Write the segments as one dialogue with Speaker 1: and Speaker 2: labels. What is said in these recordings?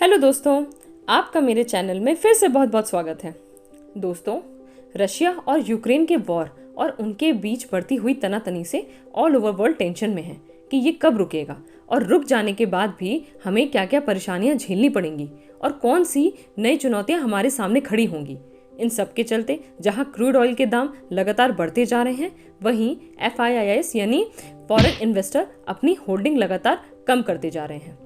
Speaker 1: Hello दोस्तों, आपका मेरे चैनल में फिर से बहुत बहुत स्वागत है। दोस्तों, रशिया और यूक्रेन के वॉर और उनके बीच बढ़ती हुई तनातनी से ऑल ओवर वर्ल्ड टेंशन में है कि ये कब रुकेगा और रुक जाने के बाद भी हमें क्या क्या परेशानियां झेलनी पड़ेंगी और कौन सी नई चुनौतियां हमारे सामने खड़ी होंगी। इन सब के चलते जहां क्रूड ऑयल के दाम लगातार बढ़ते जा रहे हैं, वहीं FIIs यानी फॉरेन इन्वेस्टर अपनी होल्डिंग लगातार कम करते जा रहे हैं।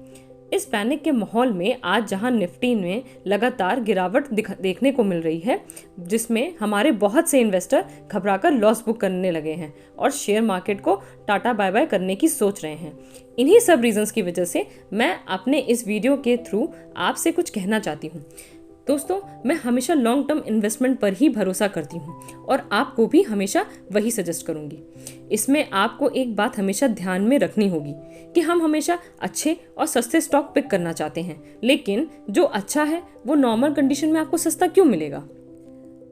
Speaker 1: इस पैनिक के माहौल में आज जहां निफ्टी में लगातार गिरावट देखने को मिल रही है, जिसमें हमारे बहुत से इन्वेस्टर घबराकर लॉस बुक करने लगे हैं और शेयर मार्केट को टाटा बाय बाय करने की सोच रहे हैं। इन्हीं सब रीजंस की वजह से मैं अपने इस वीडियो के थ्रू आपसे कुछ कहना चाहती हूँ। दोस्तों, मैं हमेशा लॉन्ग टर्म इन्वेस्टमेंट पर ही भरोसा करती हूँ और आपको भी हमेशा वही सजेस्ट करूँगी। इसमें आपको एक बात हमेशा ध्यान में रखनी होगी कि हम हमेशा अच्छे और सस्ते स्टॉक पिक करना चाहते हैं, लेकिन जो अच्छा है वो नॉर्मल कंडीशन में आपको सस्ता क्यों मिलेगा?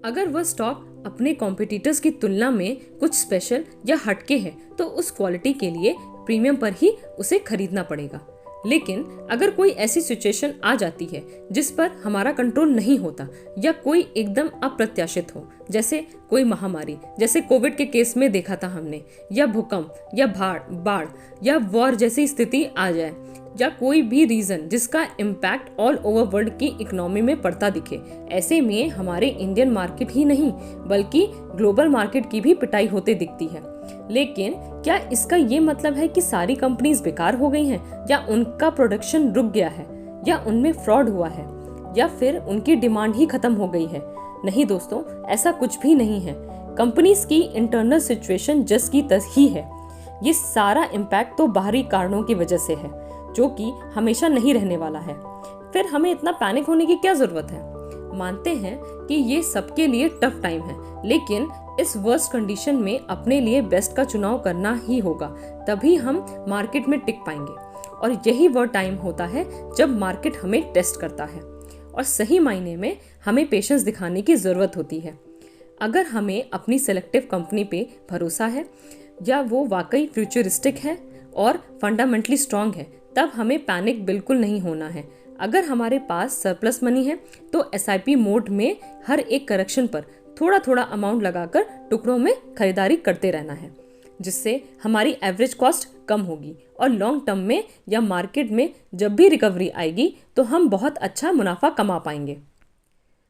Speaker 1: अगर वह स्टॉक अपने कॉम्पिटिटर्स की तुलना में कुछ स्पेशल या हटके है तो उस क्वालिटी के लिए प्रीमियम पर ही उसे खरीदना पड़ेगा। लेकिन अगर कोई ऐसी सिचुएशन आ जाती है जिस पर हमारा कंट्रोल नहीं होता या कोई एकदम अप्रत्याशित हो, जैसे कोई महामारी, जैसे कोविड के केस में देखा था हमने, या भूकंप या बाढ़ या वॉर जैसी स्थिति आ जाए, या कोई भी रीजन जिसका इम्पैक्ट ऑल ओवर वर्ल्ड की इकोनॉमी में पड़ता दिखे, ऐसे में हमारे इंडियन मार्केट ही नहीं बल्कि ग्लोबल मार्केट की भी पिटाई होते दिखती है। लेकिन क्या इसका ये मतलब है कि सारी कंपनीज बेकार हो गई हैं, या उनका प्रोडक्शन रुक गया है, या उनमें फ्रॉड हुआ है, या फिर उनकी डिमांड ही खत्म हो गई है? नहीं दोस्तों, ऐसा कुछ भी नहीं है। कंपनीज की इंटरनल सिचुएशन जस की तस ही है। ये सारा इम्पैक्ट तो बाहरी कारणों की वजह से है, जो कि हमेशा नहीं रहने वाला है। फिर हमें इतना पैनिक होने की क्या जरूरत है? मानते हैं कि ये सबके लिए टफ टाइम है, लेकिन इस वर्स्ट कंडीशन में अपने लिए बेस्ट का चुनाव करना ही होगा, तभी हम मार्केट में टिक पाएंगे। और यही वह टाइम होता है जब मार्केट हमें टेस्ट करता है और सही मायने में हमें पेशेंस दिखाने की जरूरत होती है। अगर हमें अपनी सेलेक्टिव कंपनी पे भरोसा है या वो वाकई फ्यूचरिस्टिक है और फंडामेंटली स्ट्रांग है, तब हमें पैनिक बिल्कुल नहीं होना है। अगर हमारे पास सरप्लस मनी है तो SIP मोड में हर एक करेक्शन पर थोड़ा थोड़ा अमाउंट लगाकर टुकड़ों में खरीदारी करते रहना है, जिससे हमारी एवरेज कॉस्ट कम होगी और लॉन्ग टर्म में या मार्केट में जब भी रिकवरी आएगी तो हम बहुत अच्छा मुनाफा कमा पाएंगे।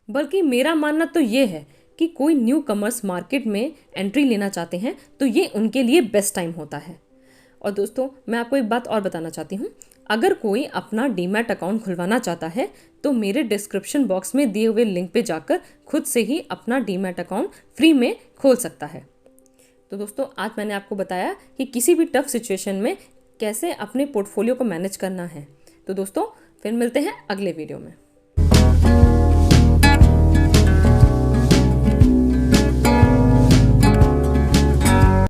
Speaker 1: बल्कि मेरा मानना तो ये है कि कोई न्यू कमर्स मार्केट में एंट्री लेना चाहते हैं तो ये उनके लिए बेस्ट टाइम होता है। और दोस्तों, मैं आपको एक बात और बताना चाहती हूँ। अगर कोई अपना डीमैट अकाउंट खुलवाना चाहता है तो मेरे डिस्क्रिप्शन बॉक्स में दिए हुए लिंक पे जाकर खुद से ही अपना डीमैट अकाउंट फ्री में खोल सकता है। तो दोस्तों, आज मैंने आपको बताया कि किसी भी टफ सिचुएशन में कैसे अपने पोर्टफोलियो को मैनेज करना है। तो दोस्तों, फिर मिलते हैं अगले वीडियो में।